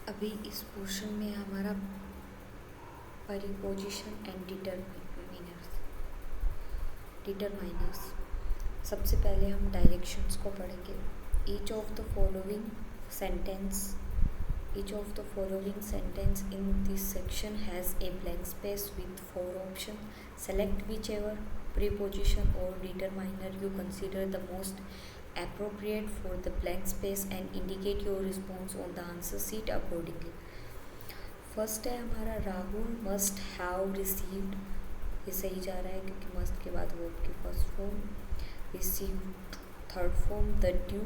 अभी इस पोर्शन में हमारा प्रीपोजिशन एंड डिटरमाइनर्स। सबसे पहले हम डायरेक्शंस को पढ़ेंगे। Each of the following sentence in this section has a blank space with 4 options. Select whichever preposition or determiner you consider the most appropriate for the blank space and indicate your response on the answer sheet accordingly. First है हमारा Rahul must have received, ये सही जा रहा है क्योंकि must के बाद वर्ब की first form, received third form, the due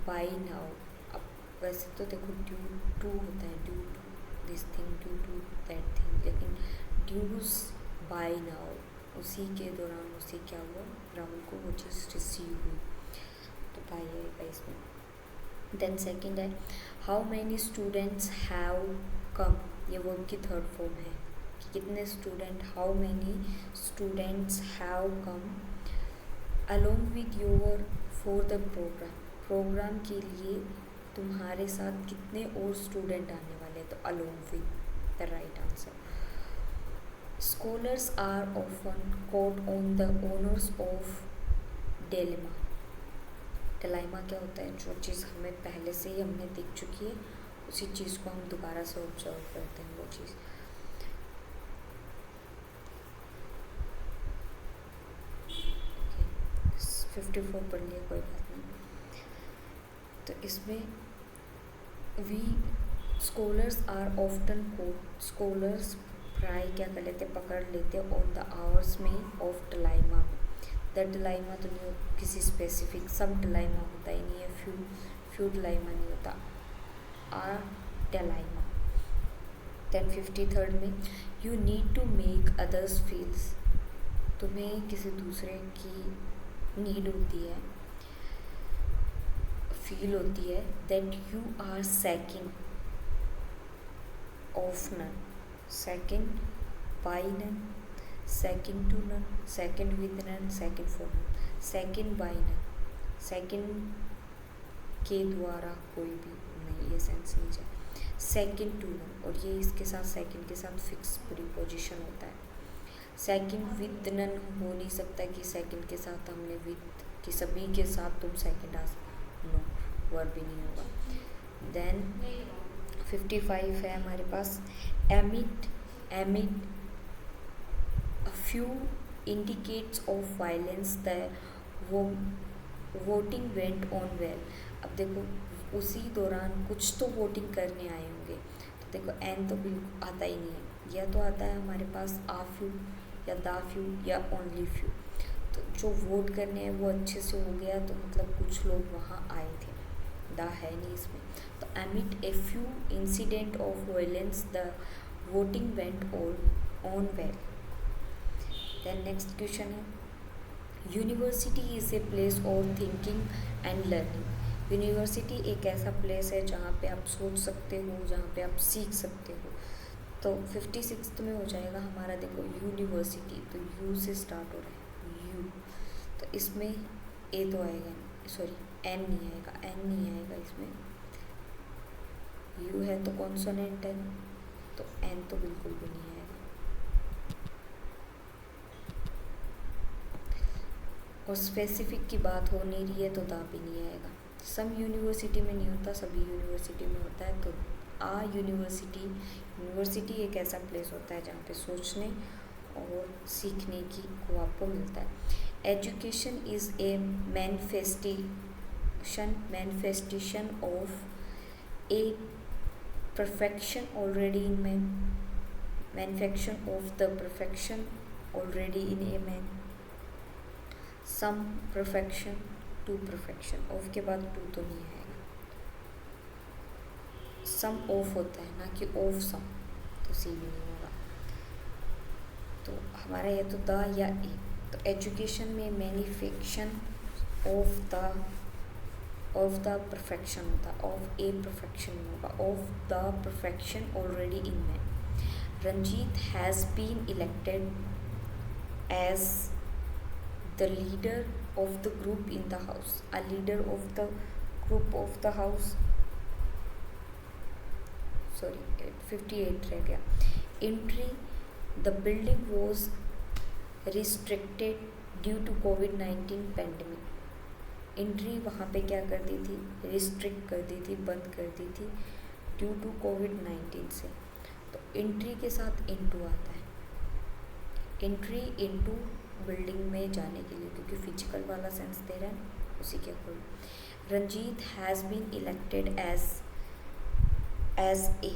by now. अब वैसे तो देखो ड्यू टू होता है, due to this thing, due to that thing, लेकिन ड्यूज बाय नाउ, उसी के दौरान उसे क्या हुआ, राहुल को वो चीज़ रिसीव हुई, तो बाय आएगा इसमें। देन सेकेंड है how many students have come, ये वर्ब की थर्ड फॉर्म है कि कितने student, how many students have come along with your for the programme के लिए तुम्हारे साथ कितने और स्टूडेंट आने वाले, तो along with the right answer. Scholars are often quote on the owners of dilemma. Dilemma क्या होता है, जो चीज़ हमें पहले से ही हमने देख चुकी है उसी चीज़ को हम दोबारा से ऑब्जर्व करते हैं, वो चीज़। ओके 54 पढ़ लिया, कोई बात नहीं। तो इसमें we scholars are often quote, scholars प्राय क्या कर लेते, पकड़ लेते ऑन द आवर्स में ऑफ डिलेमा। द डिलेमा तो नहीं, किसी स्पेसिफिक, सब डिलेमा होता ही नहीं है, फ्यू डिलेमा नहीं होता, आर डिलेमा। देन 53rd में you need to make others feels, तुम्हें किसी दूसरे की नीड होती है, फील होती है, that you are second of none, second by none, second to none, second with none, second for none, second by none, second के द्वारा कोई भी नहीं, ये सेंस नहीं है। सेकंड टू नन, और ये इसके साथ सेकंड के साथ फिक्स प्रीपोजिशन होता है। सेकंड विद नन हो नहीं सकता कि सेकंड के साथ हमने विद कि सभी के साथ तुम सेकंड आ सकते, नो, वर्ब भी नहीं होगा। देन 55 है हमारे पास emit a few indicates of violence the voting went on well. अब देखो उसी दौरान कुछ तो वोटिंग करने आए होंगे, तो देखो एन तो बिल्कुल आता ही नहीं है, या तो आता है हमारे पास आ फ्यू या दा फ्यू या ओनली फ्यू, तो जो वोट करने हैं वो अच्छे से हो गया, तो मतलब कुछ लोग वहाँ आए थे, दा है नहीं इसमें। तो emit a few incident of violence the voting went on well. Then next question है university is a place of thinking and learning. University एक ऐसा प्लेस है जहाँ पे आप सोच सकते हो, जहाँ पे आप सीख सकते हो। तो 56 में हो जाएगा हमारा, देखो यूनिवर्सिटी, तो यू से स्टार्ट हो रहा है, यू, तो इसमें ए तो आएगा, सॉरी एन नहीं आएगा, एन नहीं आएगा इसमें, यू है तो कॉन्सोनेंट है, तो एन तो बिल्कुल भी नहीं आएगा। और स्पेसिफिक की बात हो नहीं रही है तो दा भी नहीं आएगा। सम यूनिवर्सिटी में नहीं होता, सभी यूनिवर्सिटी में होता है, तो आ यूनिवर्सिटी एक ऐसा प्लेस होता है जहाँ पे सोचने और सीखने की को आपको मिलता है। Education is a manifestation of A perfection already in man, manufacture of the perfection already in a man, some perfection to perfection, of के बाद टू तो नहीं आएगा, सम ऑफ होता है ना कि ऑफ सम, तो सी भी नहीं होगा, तो हमारा ये तो द या ए। तो एजुकेशन में मैन्युफैक्चर ऑफ द परफेक्शन होता, ऑफ ए परफेक्शन होगा, of the perfection already in man. Ranjit has been elected as the leader of the group in the house. A leader of the group of the house, sorry 58 रह गया। Entry the building was restricted due to कोविड-19 pandemic. Entry वहाँ पे क्या कर दी थी, restrict कर दी थी, बंद कर दी थी ड्यू टू कोविड-19 से। तो एंट्री के साथ इनटू आता है, एंट्री इनटू बिल्डिंग में जाने के लिए, क्योंकि फिजिकल वाला सेंस दे रहा है उसी के according. Ranjit has been elected as a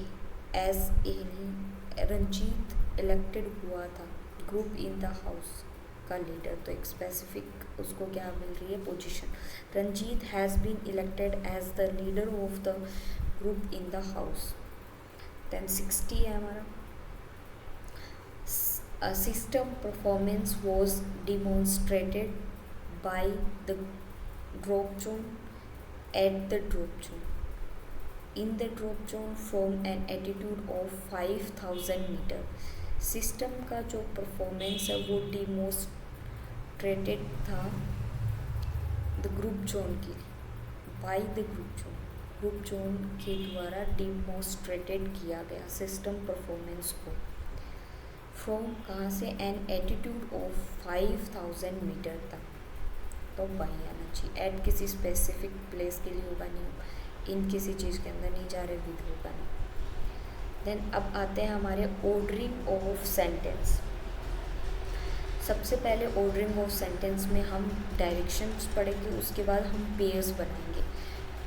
Ranjit elected हुआ था ग्रुप इन द हाउस का लीडर। तो एक स्पेसिफिक उसको क्या मिल रही है, position. Ranjit has been elected as the leader of the group in the house. Then 60 है हमारा। A system performance was demonstrated by the drop zone at the drop zone. In the drop zone from an altitude of 5000 metre. System का जो performance है वो demonstrated था the group zone के लिए, by the group zone के द्वारा demonstrated किया गया सिस्टम परफॉर्मेंस को। फ्रॉम कहाँ से, एन एटीट्यूड ऑफ 5000 मीटर तक। तो वहीं आना चाहिए, एट किसी स्पेसिफिक प्लेस के लिए होगा नहीं, इन किसी चीज़ के अंदर नहीं जा रहे, विद होगा नहीं। देन अब आते हैं हमारे ऑर्डरिंग ऑफ सेंटेंस। सबसे पहले ऑर्डरिंग ऑफ सेंटेंस में हम डायरेक्शंस पढ़ेंगे, उसके बाद हम पेयर्स बनाएंगे।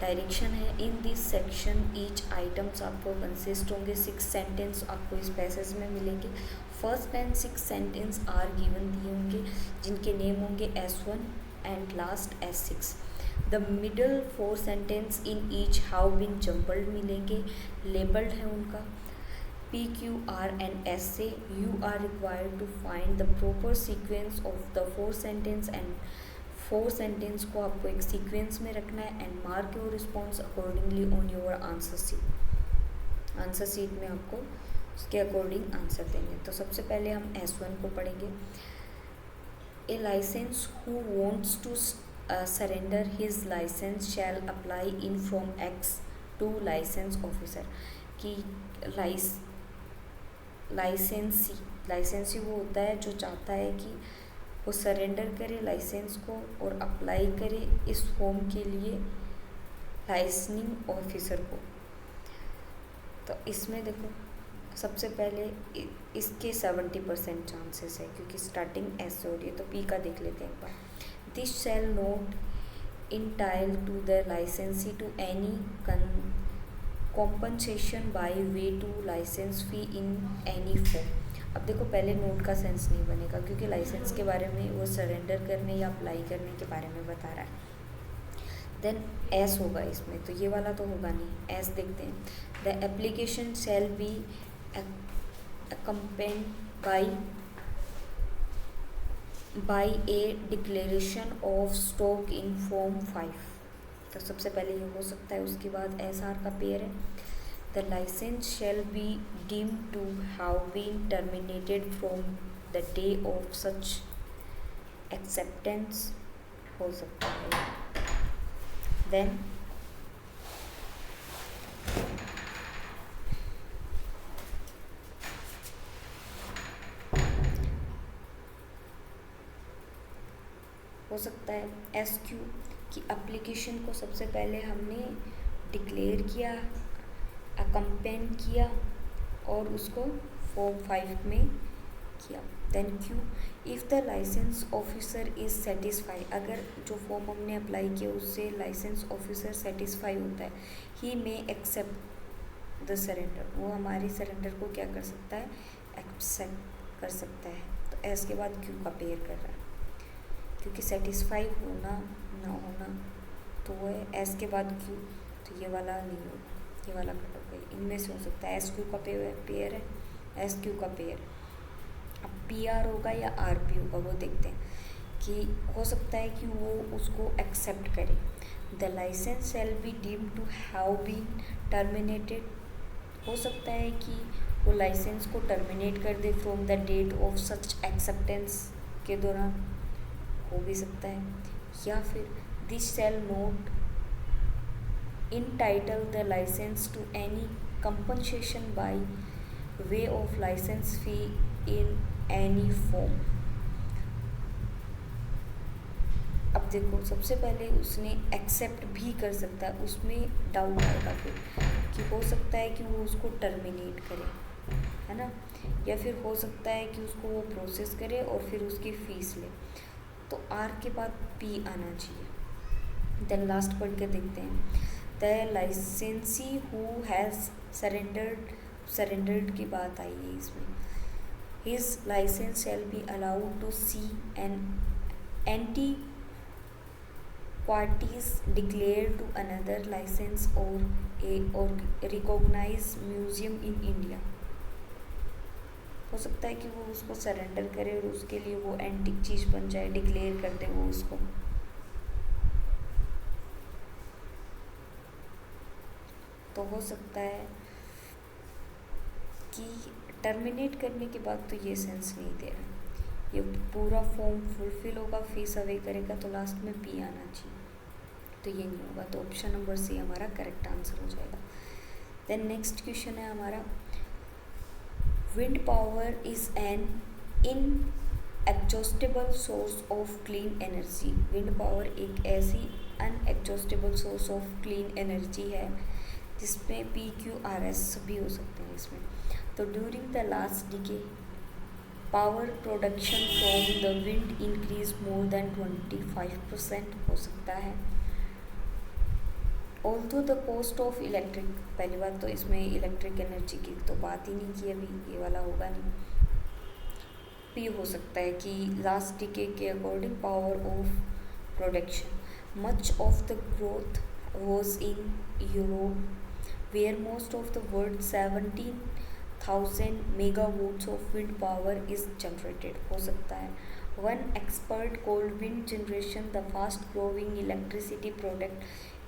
डायरेक्शन है, in this section each items आपको कंसिस्ट होंगे 6 सेंटेंस आपको इस पैसेज में मिलेंगे। First and 6 sentence are given दिए होंगे जिनके नेम होंगे S1 and last S6। The middle 4 sentence in each have been jumbled मिलेंगे, लेबल्ड है उनका P, Q, R and S से। You are required to find the proper sequence of the 4 sentence and 4 sentence को आपको एक sequence में रखना है and mark your response accordingly on your answer sheet. Answer sheet में आपको उसके अकॉर्डिंग आंसर देंगे। तो सबसे पहले हम S1 को पढ़ेंगे। A licence who wants to surrender his licence shall apply in from X to licence officer. कि लाइसेंसी वो होता है जो चाहता है कि वो सरेंडर करे लाइसेंस को और अप्लाई करे इस फॉर्म के लिए लाइसेंसिंग ऑफिसर को। तो इसमें देखो सबसे पहले इसके 70% चांसेस है क्योंकि स्टार्टिंग एस हो रही है। तो पी का देख लेते हैं एक बार। This shall not entitle to the licensee to any compensation by way to licence fee in any form. अब देखो पहले नोट का सेंस नहीं बनेगा क्योंकि लाइसेंस के बारे में वो सरेंडर करने या अप्लाई करने के बारे में बता रहा है। देन एस होगा इसमें, तो ये वाला तो होगा नहीं। एस देखते हैं। The application shall be accompanied by a declaration of stock in form 5। तो सबसे पहले ये हो सकता है। उसके बाद SR का पेयर है। The license shall be deemed to have been terminated from the day of such acceptance हो सकता है। Then हो सकता है SQ की एप्लीकेशन को सबसे पहले हमने डिक्लेयर किया, अकम्पेन किया और उसको फॉर्म 5 में किया। Then Q, if the licence officer is satisfy, अगर जो फॉर्म हमने अप्लाई किया उससे लाइसेंस ऑफिसर सेटिस्फाई होता है, ही मे एक्सेप्ट द सरेंडर, वो हमारी सरेंडर को क्या कर सकता है, एक्सेप्ट कर सकता है। तो एस के बाद क्यू का पेयर कर रहा है क्योंकि सेटिस्फाई होना ना होना तो वो है एस के बाद क्यू, तो ये वाला नहीं होगा, ये वाला कट हो गई। इनमें से हो सकता है एस क्यू का पेयर है, एस क्यू का पेयर। अब पी आर होगा या आर पी होगा वो देखते हैं कि हो सकता है कि वो उसको एक्सेप्ट करे। The licence shall be deem to have been terminated, हो सकता है कि वो लाइसेंस को टर्मिनेट कर दे from the date of such acceptance के दौरान, हो भी सकता है। या फिर this shall not entitle the license to any compensation by way of license fee in any form। अब देखो, सबसे पहले उसने एक्सेप्ट भी कर सकता है, उसमें डाउट आएगा फिर कि हो सकता है कि वो उसको टर्मिनेट करे, है ना, या फिर हो सकता है कि उसको वो प्रोसेस करे और फिर उसकी फ़ीस ले। तो आर के बाद पी आना चाहिए। देन लास्ट पढ़ के देखते हैं, द लाइसेंसी हु हैज़ सरेंडर्ड की बात आई है इसमें। His licence shall be allowed to see an anti parties declare to another license or recognized museum in India। हो सकता है कि वो उसको सरेंडर करे और उसके लिए वो एंटिक चीज़ बन जाए, डिक्लेयर कर दे वो उसको। तो हो सकता है कि टर्मिनेट करने के बाद तो ये सेंस नहीं दे रहा, ये पूरा फॉर्म फुलफिल होगा, फीस अवे करेगा, तो लास्ट में पी आना चाहिए, तो ये नहीं होगा। तो ऑप्शन नंबर सी हमारा करेक्ट आंसर हो जाएगा। देन नेक्स्ट क्वेश्चन है हमारा, wind power is an inexhaustible source of clean energy. Wind power एक ऐसी अनएग्जॉस्टेबल सोर्स ऑफ क्लीन एनर्जी है जिसमें पी क्यू आर एस भी हो सकते हैं इसमें। तो during the last decade power production from the wind increase more than 25% हो सकता है। Although the cost of electric, पहली बात तो इसमें इलेक्ट्रिक एनर्जी की तो बात ही नहीं की अभी, ये वाला होगा नहीं। भी हो सकता है कि लास्ट डिकेड के according power of production much of the growth was in Europe where most of the world 17,000 megawatts of wind power is generated। हो सकता है। One expert called wind generation the fast growing electricity product।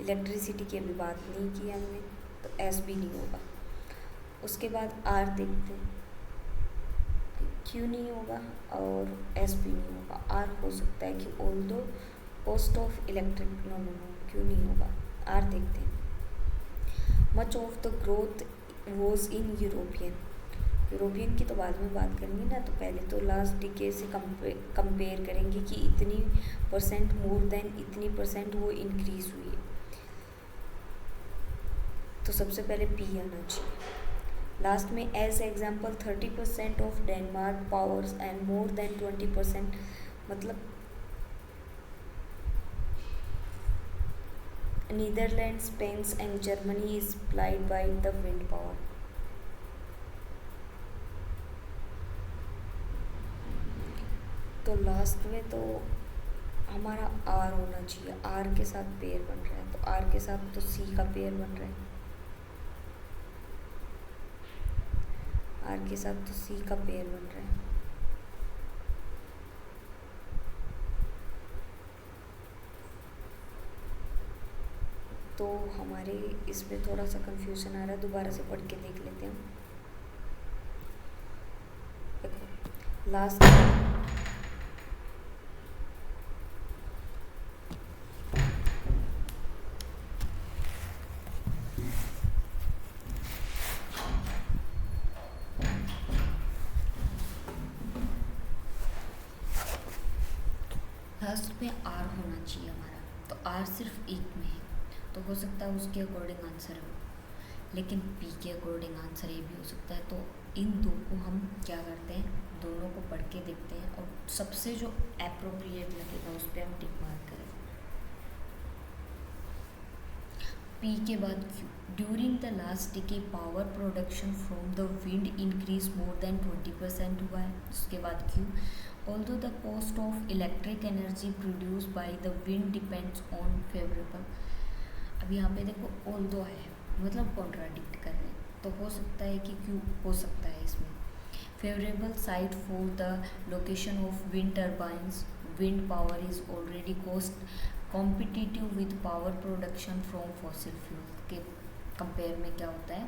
Electricity की अभी बात नहीं की हमने, तो एस भी नहीं होगा। उसके बाद आर देखते हैं, क्यों नहीं होगा और एस भी नहीं होगा। आर हो सकता है कि although cost of electric, no no no, क्यों नहीं होगा। आर देखते हैं, much of the growth was in European की तो बाद में बात करेंगे ना, तो पहले तो लास्ट डिकेड से कंपेयर करेंगे कि इतनी परसेंट मोर देन इतनी परसेंट वो इंक्रीज हुई है। तो सबसे पहले पी आना चाहिए। लास्ट में as example 30% of Denmark powers and more than 20%, मतलब Netherland, Spain and Germany is supplied by the wind power. तो लास्ट में तो हमारा आर होना चाहिए, आर के साथ पेयर बन रहा है, तो आर के साथ तो सी का पेयर बन रहा है, आर के साथ तो सी का पेयर बन रहा है। तो हमारे इसमें थोड़ा सा कंफ्यूजन आ रहा है, दोबारा से पढ़ के देख लेते हैं। देखो लास्ट में आर होना चाहिए हमारा, तो आर सिर्फ एक में है, तो हो सकता है उसके अकॉर्डिंग आंसर हो, लेकिन पी के अकॉर्डिंग आंसर ए भी हो सकता है। तो इन दो को हम क्या करते हैं, दोनों को पढ़ के देखते हैं और सबसे जो एप्रोप्रिएट लगेगा उस पर हम टिक मार्क करें। पी के बाद Q, during the last decade power production from the wind increase more than 20% हुआ है। उसके बाद Q, although the cost of electric energy produce by the wind depends on favourable. अब यहाँ पे देखो ऑल्दो है, मतलब कॉन्ट्राडिक्ट कर रहे हैं, तो हो सकता है कि क्यू हो सकता है इसमें। Favourable site for the location of wind turbines, wind power is already cost competitive with power production from fossil fuel के कंपेयर में क्या होता है,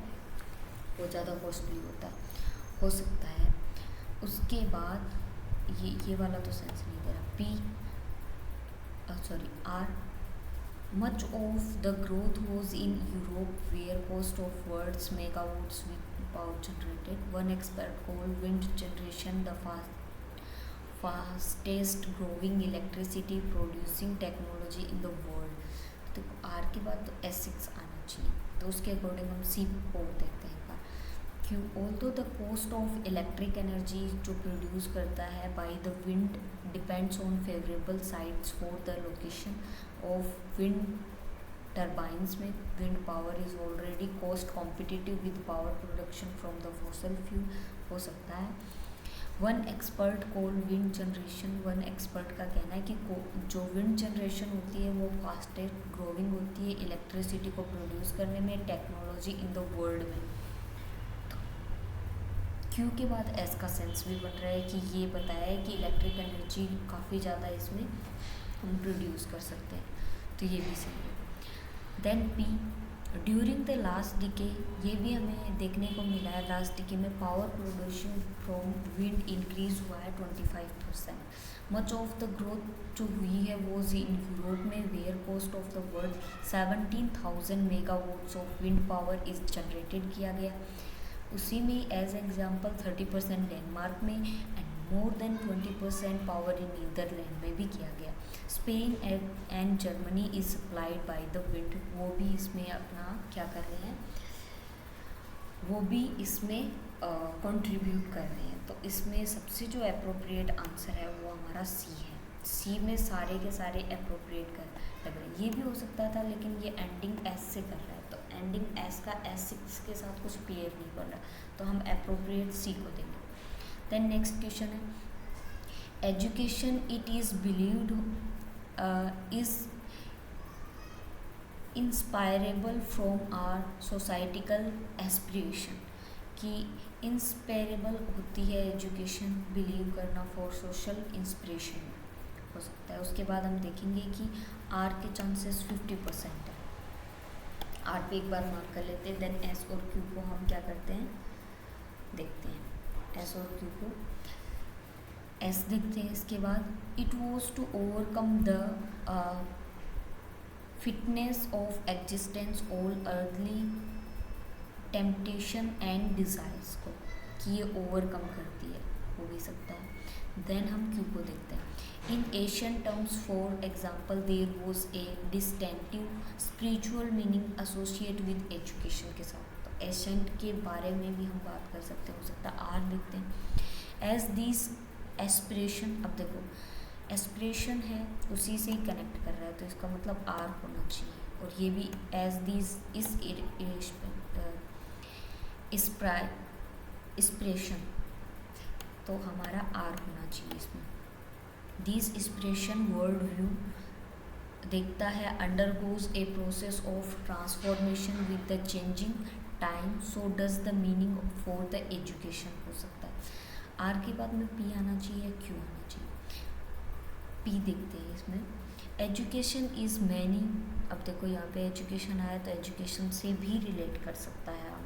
वो ज़्यादा कॉस्टली होता है, हो सकता है। उसके बाद ये वाला तो सेंस नहीं दे रहा, P sorry R Much of the growth was in Europe, where cost of words megawatts with power generated. One expert called wind generation the fastest growing electricity producing technology in the world. तो are के बाद तो S6 आना चाहिए, तो उसके according हम C4 देखते हैं एक बार। क्यों? Although the cost of electric energy जो प्रोड्यूस करता है by the wind depends on favourable sites for the location of wind turbines में wind power is already cost competitive with power production from the fossil fuel हो सकता है। One expert called wind generation, one expert का कहना है कि जो wind generation होती है वो फास्टेस्ट ग्रोइंग होती है इलेक्ट्रिसिटी को प्रोड्यूस करने में टेक्नोलॉजी इन द वर्ल्ड में। क्यू के बाद एस का सेंस भी बन रहा है कि ये बताया है कि इलेक्ट्रिक एनर्जी काफ़ी ज़्यादा इसमें हम प्रोड्यूस कर सकते हैं, तो ये भी सही है। Then P, during the last decade, ये भी हमें देखने को मिला है लास्ट डिके में power production from wind increase हुआ है 25%। मच ऑफ द ग्रोथ जो हुई है वो इन यूरोप में where cost of the world 17,000 megawatts of wind power is generated किया गया। उसी में एज एग्जाम्पल 30% डेनमार्क में and more than 20% power in Netherland में भी किया गया। Spain and Germany is supplied by the wind, वो भी इसमें अपना क्या कर रहे हैं, वो भी इसमें कंट्रीब्यूट कर रहे हैं। तो इसमें सबसे जो अप्रोप्रिएट आंसर है वो हमारा सी है। सी में सारे के सारे अप्रोप्रिएट कर लग रहे हैं। ये भी हो सकता था लेकिन ये एंडिंग एस से कर रहा है, तो एंडिंग एस का S6 के साथ कुछ पेयर नहीं बन रहा, तो हम अप्रोप्रिएट सी को देंगे। देन नेक्स्ट क्वेश्चन है education it is believed is inspirable from our societical aspiration, कि इंस्पायरेबल होती है एजुकेशन बिलीव करना फॉर सोशल इंस्पिरेशन हो सकता है। उसके बाद हम देखेंगे कि आर के चांसेस 50% है, आर पे एक बार मार्क कर लेते हैं। देन एस और क्यू को हम क्या करते हैं, देखते हैं एस और क्यू को। एस देखते हैं, इसके बाद it was to overcome the fitness of existence all earthly temptation and desires को, कि ये ओवरकम करती है, हो भी सकता है। देन हम क्यू को देखते हैं। In Asian terms for example there was a distinctive spiritual meaning associate with education के साथ, तो एशियंट के बारे में भी हम बात कर सकते हैं, हो सकता है आर देखते हैं। एज दिस एस्पिरेशन, अब देखो एस्पिरेशन है उसी से ही कनेक्ट कर रहा है, तो इसका मतलब आर होना चाहिए। और ये भी एज दिस इंस्पिरेशन, तो हमारा आर होना चाहिए इसमें। दिस इंस्पिरेशन वर्ल्ड व्यू देखता है undergoes a process of transformation with the changing time, so does the meaning for the education हो सकता है। आर के बाद में पी आना चाहिए, क्यू आना चाहिए। पी देखते हैं इसमें, एजुकेशन इज़ मैनी, अब देखो यहाँ पे एजुकेशन आया तो एजुकेशन से भी रिलेट कर सकता है हमारा।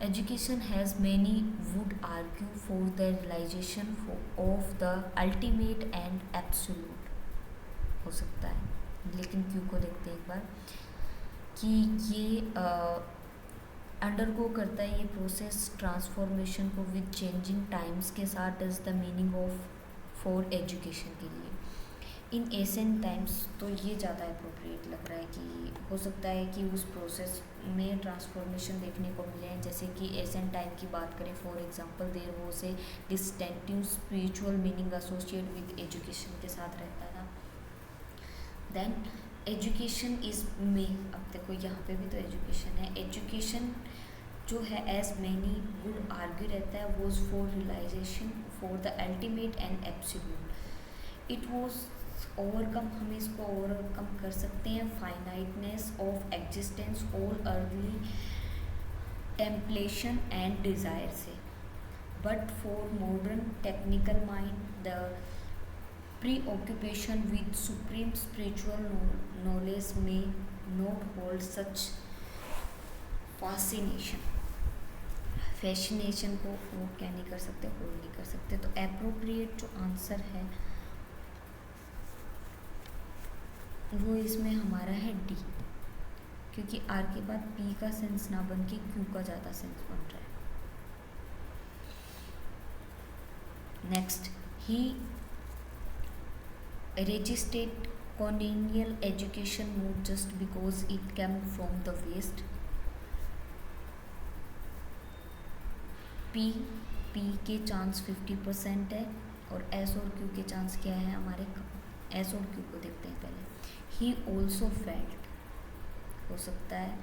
Education has many would argue for the realisation of the ultimate and absolute हो सकता है, लेकिन क्यू को देखते हैं एक बार कि ये अंडरगो करता है ये प्रोसेस ट्रांसफॉर्मेशन को विद चेंजिंग टाइम्स के साथ, does the meaning of for education के लिए इन एशियन टाइम्स, तो ये ज़्यादा अप्रोप्रिएट लग रहा है कि हो सकता है कि उस प्रोसेस में ट्रांसफॉर्मेशन देखने को मिले हैं। जैसे कि एशियन टाइम की बात करें, for example there was a distinctive spiritual meaning associate with education के साथ रहता था। देन एजुकेशन इज में, अब देखो यहाँ पे भी तो एजुकेशन है, एजुकेशन जो है एज मैनी वुड आर्ग्यू रहता है was for realisation for the ultimate and absolute, it was overcome, हम इसको ओवरकम कर सकते हैं finiteness of existence all early temptation and desire से, but for modern technical mind the preoccupation with supreme spiritual knowledge may not hold such fascination, fascination को वो क्या नहीं कर सकते, होल्ड नहीं कर सकते। तो अप्रोप्रिएट जो आंसर है वो इसमें हमारा है डी, क्योंकि आर के बाद पी का सेंस ना बन के क्यू का ज़्यादा सेंस बन रहा है। Next, he registered colonial education moved just because it came from the west. P के चांस 50% है, और एस और क्यू के चांस क्या है हमारे, एस और क्यू को देखते हैं पहले। ही ऑल्सो फेल्ट, हो सकता है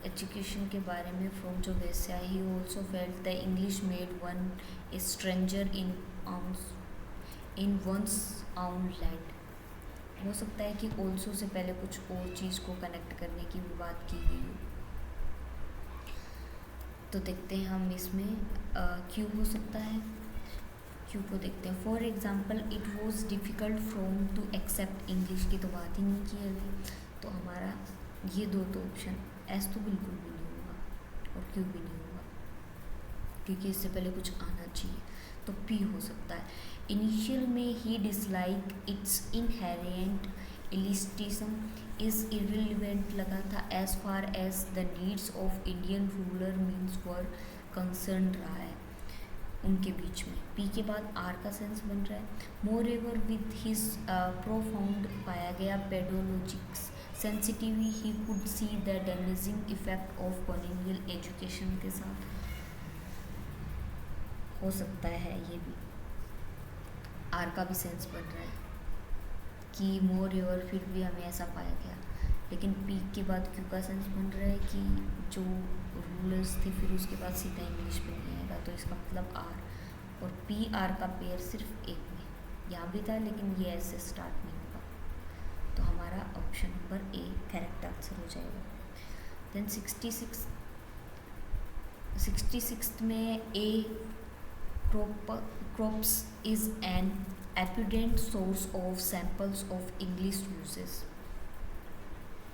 एजुकेशन के बारे में फ्रॉम जो वेस्ट से आई। He also felt the English made one a stranger in one's own land. हो सकता है कि ऑल्सो से पहले कुछ और चीज़ को कनेक्ट करने की भी बात की गई हो। तो देखते हैं हम इसमें क्यू हो सकता है, क्यू को देखते हैं। For example, it was difficult from to accept English की तो बात ही नहीं की अभी, तो हमारा ये दो तो ऑप्शन, एस तो बिल्कुल भी नहीं होगा और क्यू भी नहीं होगा, क्योंकि इससे पहले कुछ आना चाहिए। तो पी हो सकता है। इनिशियल में ही dislike its inherent elitism is irrelevant लगा था as far as the needs of Indian rural means were concern रहा है उनके बीच में। पी के बाद आर का सेंस बन रहा है। Moreover with his profound पाया गया pedagogics sensitivity, he could see the damaging effect of colonial education के साथ। हो सकता है ये भी आर का भी सेंस बन रहा है कि मोर एवर, फिर भी हमें ऐसा पाया गया। लेकिन पी के बाद क्यू का सेंस बन रहा है कि जो रूलर्स थे फिर उसके बाद सीधा इंग्लिश में नहीं आएगा, तो इसका मतलब आर। और पी आर का पेयर सिर्फ एक में यहाँ भी था, लेकिन ये ऐसे स्टार्ट नहीं होगा, तो हमारा option number A correct answer हो जाएगा। देन 66 में ए crops is an abundant source of samples of English uses।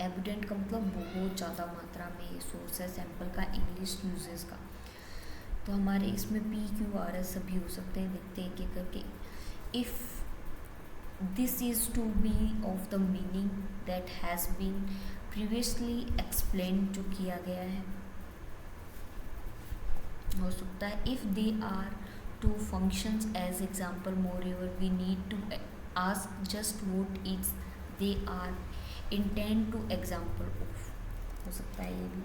abundant का मतलब बहुत ज़्यादा मात्रा में सोर्स है सैम्पल का इंग्लिश यूजेस का। तो हमारे इसमें पी क्यू आर एस सभी हो सकते हैं, देखते हैं एक करके। If this is to be of the meaning that has been previously explain, जो किया गया है, हो सकता है। If they are to functions as example, moreover we need to ask just what is they are intend to example of, हो सकता है ये भी।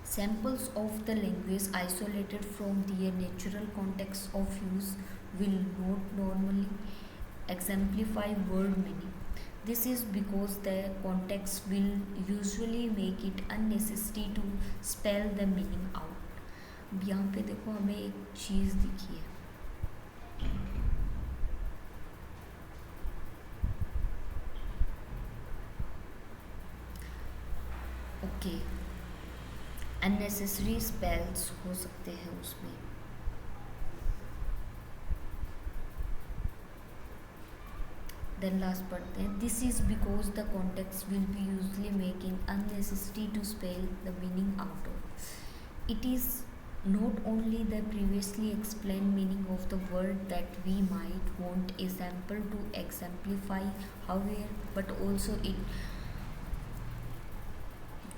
samples of the language isolated from their natural context of use will not normally exemplify word meaning। this is because the context will usually make it unnecessary to spell the meaning out। यहाँ पे देखो हमें एक चीज़ दिखी है, okay, unnecessary spells हो सकते हैं उसमें। देन लास्ट पढ़ते हैं, this is because the context will be usually making unnecessary to spell the meaning out of. It is not only the previously explained meaning of the word that we might want a sample to exemplify however, but also it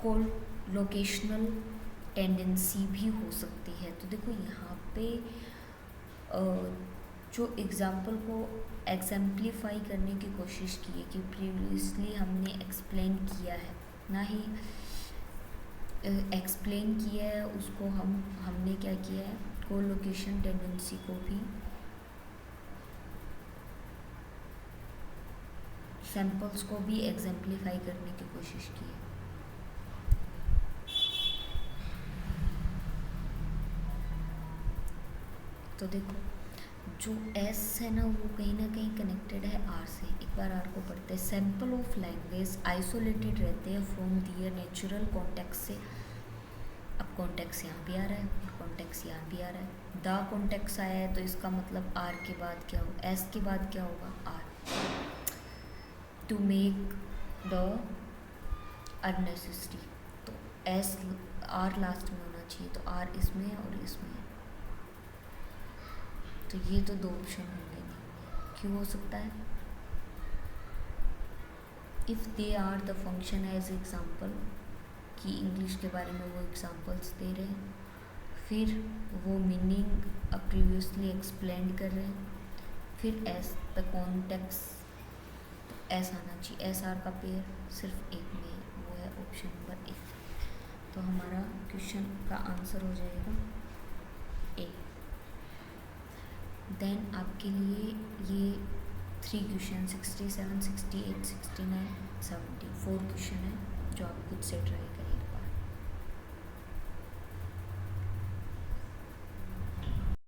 called locational tendency भी हो सकती है। तो देखो यहाँ पे जो example को एग्जाम्पलीफाई करने की कोशिश की है कि प्रीवियसली हमने एक्सप्लेन किया है, ना ही एक्सप्लेन किया है उसको, हमने क्या किया है, कोलोकेशन टेंडेंसी को भी सैम्पल्स को भी एग्जाम्पलीफाई करने की कोशिश की है। तो देखो जो एस है ना वो कहीं ना कहीं कनेक्टेड है आर से। एक बार आर को पढ़ते हैं। सैम्पल ऑफ लैंग्वेज आइसोलेटेड रहते हैं फ्रॉम दियर नेचुरल कॉन्टेक्स्ट से। अब कॉन्टेक्स्ट यहाँ भी आ रहा है और कॉन्टेक्स्ट यहाँ भी आ रहा है। द कॉन्टेक्स्ट आया है तो इसका मतलब आर के बाद क्या होगा, एस के बाद क्या होगा, are. To make the unnecessary, तो एस आर लास्ट में होना चाहिए, तो आर इसमें और इसमें। तो ये तो दो ऑप्शन होंगे नहीं, क्यों हो सकता है if they are the function as example, कि इंग्लिश के बारे में वो एग्जाम्पल्स दे रहे हैं, फिर वो मीनिंग प्रीवियसली एक्सप्लेन कर रहे हैं, फिर एस द कॉन्टेक्स्ट एस आना चाहिए। एस आर का पेयर सिर्फ एक में, वो है ऑप्शन नंबर 1। तो हमारा क्वेश्चन का आंसर हो जाएगा ए। देन आपके लिए ये 3 क्वेश्चन 67, 68, 69, 70 4 क्वेश्चन है जो आप खुद से ट्राई करें।